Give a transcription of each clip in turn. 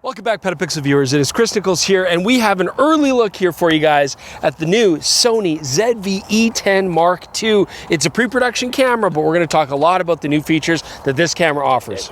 Welcome back, PetaPixel viewers. It is Chris Niccolls here, and we have an early look here for you guys at the new Sony ZV-E10 Mark II. It's a pre-production camera, but we're going to talk a lot about the new features that this camera offers.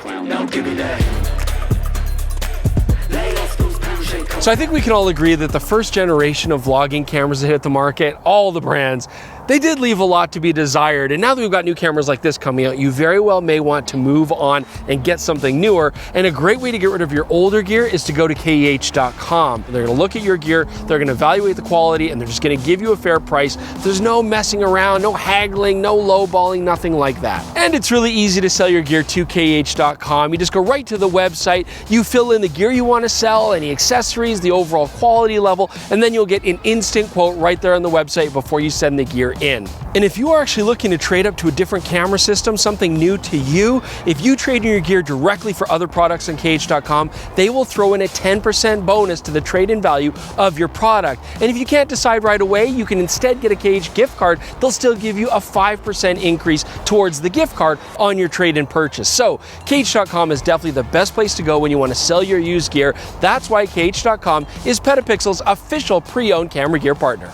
So I think we can all agree that the first generation of vlogging cameras that hit the market, all the brands, they did leave a lot to be desired. And now that we've got new cameras like this coming out, you very well may want to move on and get something newer. And a great way to get rid of your older gear is to go to KEH.com. They're gonna look at your gear, they're gonna evaluate the quality, and they're just gonna give you a fair price. There's no messing around, no haggling, no lowballing, nothing like that. And it's really easy to sell your gear to KEH.com. You just go right to the website, you fill in the gear you wanna sell, any accessories, the overall quality level, and then you'll get an instant quote right there on the website before you send the gear in. And if you are actually looking to trade up to a different camera system, something new to you, if you trade in your gear directly for other products on KEH.com, they will throw in a 10% bonus to the trade-in value of your product. And if you can't decide right away, you can instead get a KEH gift card. They'll still give you a 5% increase towards the gift card on your trade-in purchase. So KEH.com is definitely the best place to go when you want to sell your used gear. That's why KEH.com is PetaPixel's official pre-owned camera gear partner.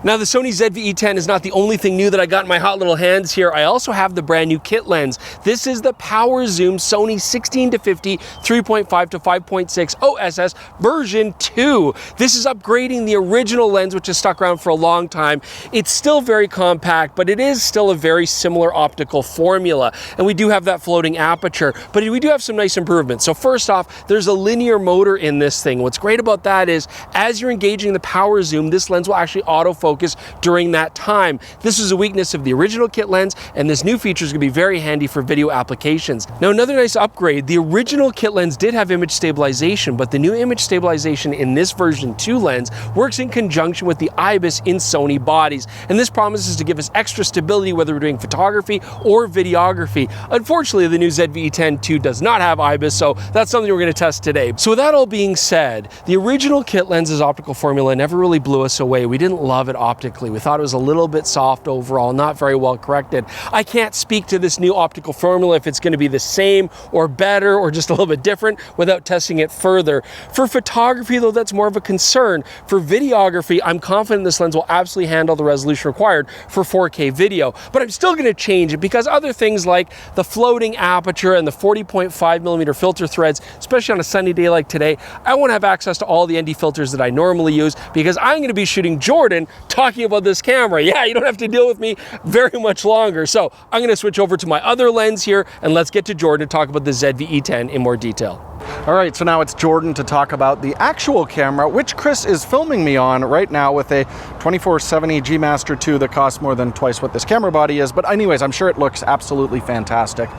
Now, the Sony ZV-E10 is not the only thing new that I got in my hot little hands here. I also have the brand new kit lens. This is the Power Zoom Sony 16-50 3.5 to 5.6 OSS version 2. This is upgrading the original lens, which has stuck around for a long time. It's still very compact, but it is still a very similar optical formula. And we do have that floating aperture, but we do have some nice improvements. So first off, there's a linear motor in this thing. What's great about that is, as you're engaging the Power Zoom, this lens will actually autofocus during that time. This is a weakness of the original kit lens, and this new feature is going to be very handy for video applications. Now, another nice upgrade, the original kit lens did have image stabilization, but the new image stabilization in this version 2 lens works in conjunction with the IBIS in Sony bodies, and this promises to give us extra stability whether we're doing photography or videography. Unfortunately, the new ZV-E10 II does not have IBIS, so that's something we're going to test today. So with that all being said, the original kit lens's optical formula never really blew us away. We didn't love it optically. We thought it was a little bit soft overall, not very well corrected. I can't speak to this new optical formula if it's going to be the same or better or just a little bit different without testing it further. For photography, though, that's more of a concern. For videography, I'm confident this lens will absolutely handle the resolution required for 4K video, but I'm still going to change it because other things like the floating aperture and the 40.5mm filter threads, especially on a sunny day like today, I want to have access to all the ND filters that I normally use because I'm going to be shooting Jordan talking about this camera. Yeah, you don't have to deal with me very much longer. So I'm going to switch over to my other lens here, and let's get to Jordan to talk about the ZV-E10 in more detail. All right, so now it's Jordan to talk about the actual camera, which Chris is filming me on right now with a 2470 G Master 2 that costs more than twice what this camera body is. But anyways, I'm sure it looks absolutely fantastic.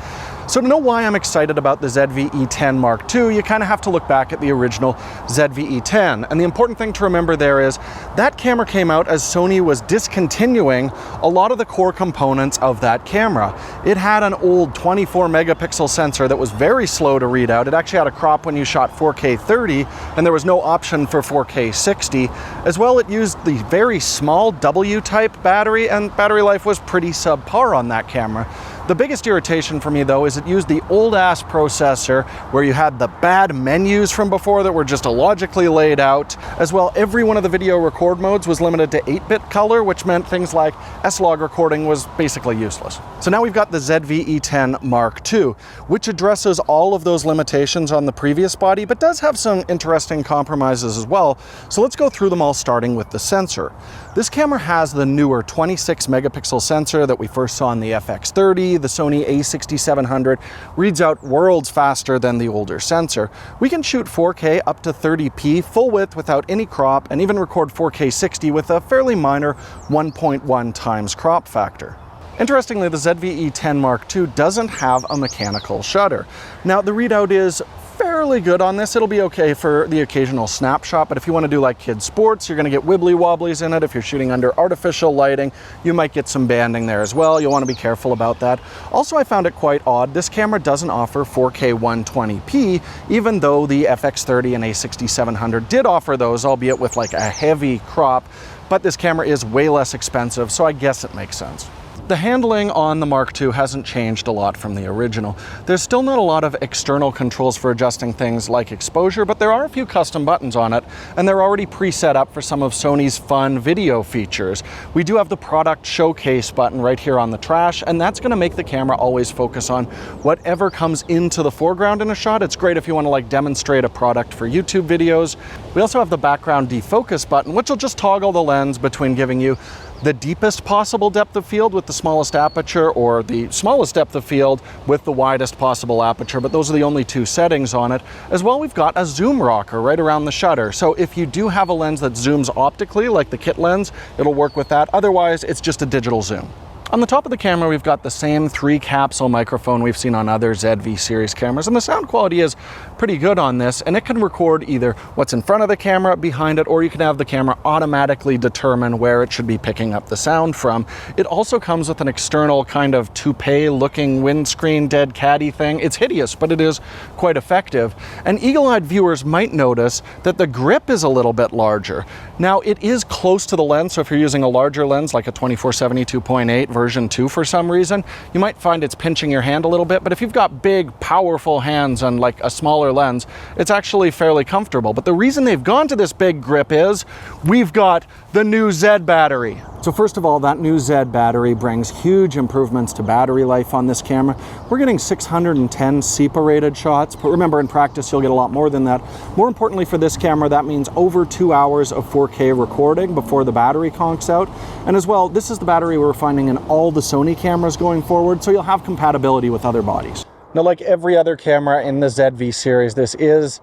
So to know why I'm excited about the ZV-E10 Mark II, you kind of have to look back at the original ZV-E10. And the important thing to remember there is that camera came out as Sony was discontinuing a lot of the core components of that camera. It had an old 24 megapixel sensor that was very slow to read out. It actually had a crop when you shot 4K 30, and there was no option for 4K 60. As well, it used the very small W-type battery, and battery life was pretty subpar on that camera. The biggest irritation for me, though, is it used the old-ass processor where you had the bad menus from before that were just illogically laid out. As well, every one of the video record modes was limited to 8-bit color, which meant things like S-Log recording was basically useless. So now we've got the ZV-E10 Mark II, which addresses all of those limitations on the previous body, but does have some interesting compromises as well. So let's go through them all, starting with the sensor. This camera has the newer 26 megapixel sensor that we first saw in the FX30. The Sony a6700 reads out worlds faster than the older sensor. We can shoot 4K up to 30p full width without any crop, and even record 4K 60 with a fairly minor 1.1 times crop factor. Interestingly, the ZV-E10 Mark II doesn't have a mechanical shutter. Now, the readout is fairly good on this. It'll be okay for the occasional snapshot, but if you want to do like kids sports, you're going to get wibbly wobblies in it. If you're shooting under artificial lighting, you might get some banding there as well. You'll want to be careful about that. Also, I found it quite odd. This camera doesn't offer 4K 120p, even though the FX30 and a6700 did offer those, albeit with like a heavy crop, but this camera is way less expensive, so I guess it makes sense. The handling on the Mark II hasn't changed a lot from the original. There's still not a lot of external controls for adjusting things like exposure, but there are a few custom buttons on it, and they're already pre-set up for some of Sony's fun video features. We do have the product showcase button right here on the trash, and that's going to make the camera always focus on whatever comes into the foreground in a shot. It's great if you want to like demonstrate a product for YouTube videos. We also have the background defocus button, which will just toggle the lens between giving you the deepest possible depth of field with the smallest aperture, or the smallest depth of field with the widest possible aperture, but those are the only two settings on it. As well, we've got a zoom rocker right around the shutter. So if you do have a lens that zooms optically, like the kit lens, it'll work with that. Otherwise, it's just a digital zoom. On the top of the camera, we've got the same 3-capsule microphone we've seen on other ZV series cameras, and the sound quality is pretty good on this, and it can record either what's in front of the camera, behind it, or you can have the camera automatically determine where it should be picking up the sound from. It also comes with an external kind of toupee-looking windscreen dead caddy thing. It's hideous, but it is quite effective. And eagle-eyed viewers might notice that the grip is a little bit larger. Now, it is close to the lens, so if you're using a larger lens, like a 24-70 2.8 version 2 for some reason, you might find it's pinching your hand a little bit, but if you've got big, powerful hands and like a smaller lens, it's actually fairly comfortable. But the reason they've gone to this big grip is we've got the new Z battery. So first of all, that new Z battery brings huge improvements to battery life on this camera. We're getting 610 SEPA rated shots, but remember, in practice you'll get a lot more than that. More importantly for this camera, that means over 2 hours of 4K recording before the battery conks out. And as well, this is the battery we're finding in all the Sony cameras going forward, so you'll have compatibility with other bodies. Now, like every other camera in the ZV series, this is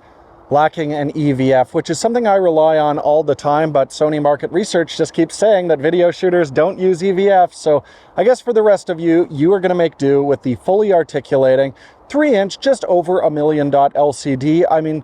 lacking an EVF, which is something I rely on all the time, but Sony market research just keeps saying that video shooters don't use EVF. So I guess for the rest of you, you are going to make do with the fully articulating 3-inch, just over a million dot LCD. I mean,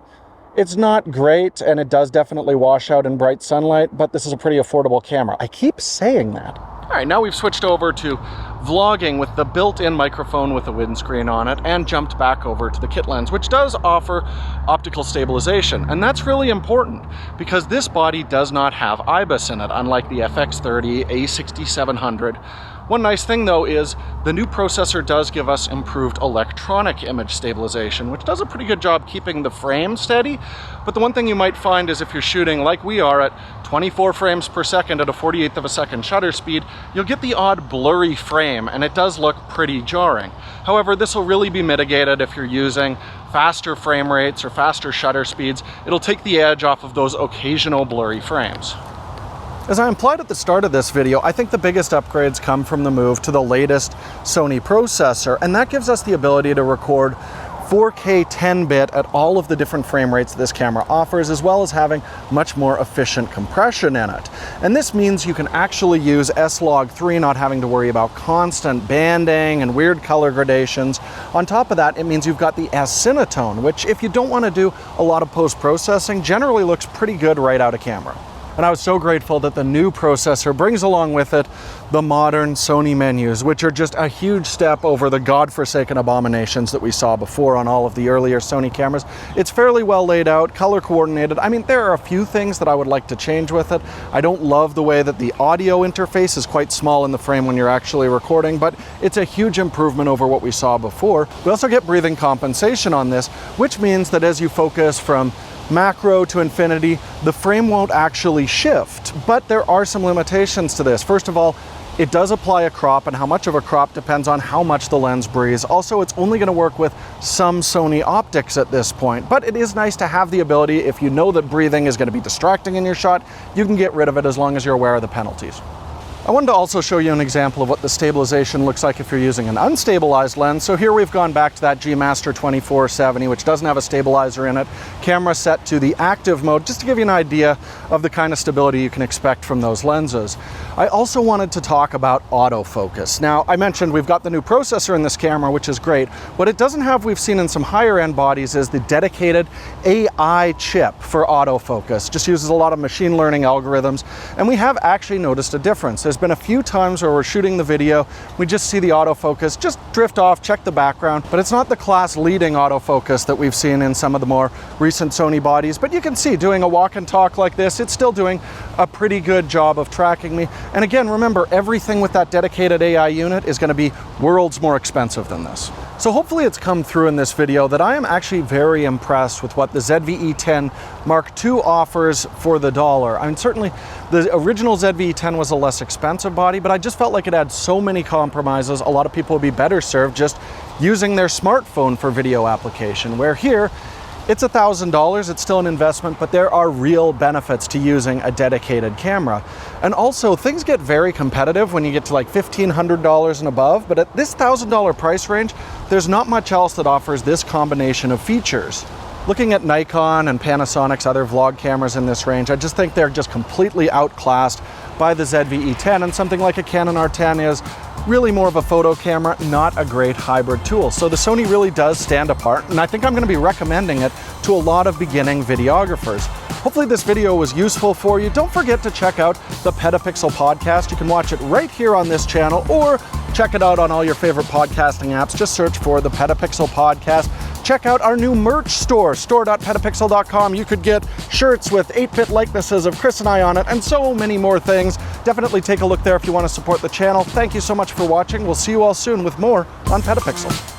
it's not great, and it does definitely wash out in bright sunlight, but this is a pretty affordable camera. I keep saying that. All right, now we've switched over to vlogging with the built-in microphone with a windscreen on it, and jumped back over to the kit lens, which does offer optical stabilization. And that's really important because this body does not have IBIS in it, unlike the FX30, A6700. One nice thing though is the new processor does give us improved electronic image stabilization, which does a pretty good job keeping the frame steady. But the one thing you might find is if you're shooting like we are at 24 frames per second at a 48th of a second shutter speed, you'll get the odd blurry frame, and it does look pretty jarring. However, this will really be mitigated if you're using faster frame rates or faster shutter speeds. It'll take the edge off of those occasional blurry frames. As I implied at the start of this video, I think the biggest upgrades come from the move to the latest Sony processor, and that gives us the ability to record 4K 10-bit at all of the different frame rates this camera offers, as well as having much more efficient compression in it. And this means you can actually use S-Log3, not having to worry about constant banding and weird color gradations. On top of that, it means you've got the S-Cinetone, which if you don't want to do a lot of post-processing, generally looks pretty good right out of camera. And I was so grateful that the new processor brings along with it the modern Sony menus, which are just a huge step over the godforsaken abominations that we saw before on all of the earlier Sony cameras. It's fairly well laid out, color coordinated. I mean, there are a few things that I would like to change with it. I don't love the way that the audio interface is quite small in the frame when you're actually recording, but it's a huge improvement over what we saw before. We also get breathing compensation on this, which means that as you focus from macro to infinity, the frame won't actually shift. But there are some limitations to this. First of all, it does apply a crop, and how much of a crop depends on how much the lens breathes. Also, it's only going to work with some Sony optics at this point, but it is nice to have the ability, if you know that breathing is going to be distracting in your shot, you can get rid of it as long as you're aware of the penalties. I wanted to also show you an example of what the stabilization looks like if you're using an unstabilized lens. So here we've gone back to that G Master 24-70, which doesn't have a stabilizer in it. Camera set to the active mode, just to give you an idea of the kind of stability you can expect from those lenses. I also wanted to talk about autofocus. Now, I mentioned we've got the new processor in this camera, which is great. What it doesn't have, we've seen in some higher end bodies, is the dedicated AI chip for autofocus. Just uses a lot of machine learning algorithms, and we have actually noticed a difference. There's been a few times where we're shooting the video, we just see the autofocus just drift off, check the background, but it's not the class leading autofocus that we've seen in some of the more recent Sony bodies. But you can see doing a walk and talk like this, it's still doing a pretty good job of tracking me. And again, remember, everything with that dedicated AI unit is going to be worlds more expensive than this. So hopefully it's come through in this video that I am actually very impressed with what the ZV-E10 Mark II offers for the dollar. I mean, certainly the original ZV-E10 was a less expensive body, but I just felt like it had so many compromises. A lot of people would be better served just using their smartphone for video application, where here, it's $1,000, it's still an investment, but there are real benefits to using a dedicated camera. And also, things get very competitive when you get to like $1,500 and above, but at this $1,000 price range, there's not much else that offers this combination of features. Looking at Nikon and Panasonic's other vlog cameras in this range, I just think they're just completely outclassed by the ZV-E10, and something like a Canon R10 is really more of a photo camera, not a great hybrid tool. So the Sony really does stand apart, and I think I'm going to be recommending it to a lot of beginning videographers. Hopefully this video was useful for you. Don't forget to check out the PetaPixel podcast. You can watch it right here on this channel, or check it out on all your favorite podcasting apps. Just search for the PetaPixel podcast. Check out our new merch store, store.petapixel.com. You could get shirts with 8-bit likenesses of Chris and I on it, and so many more things. Definitely take a look there if you want to support the channel. Thank you so much for watching. We'll see you all soon with more on PetaPixel.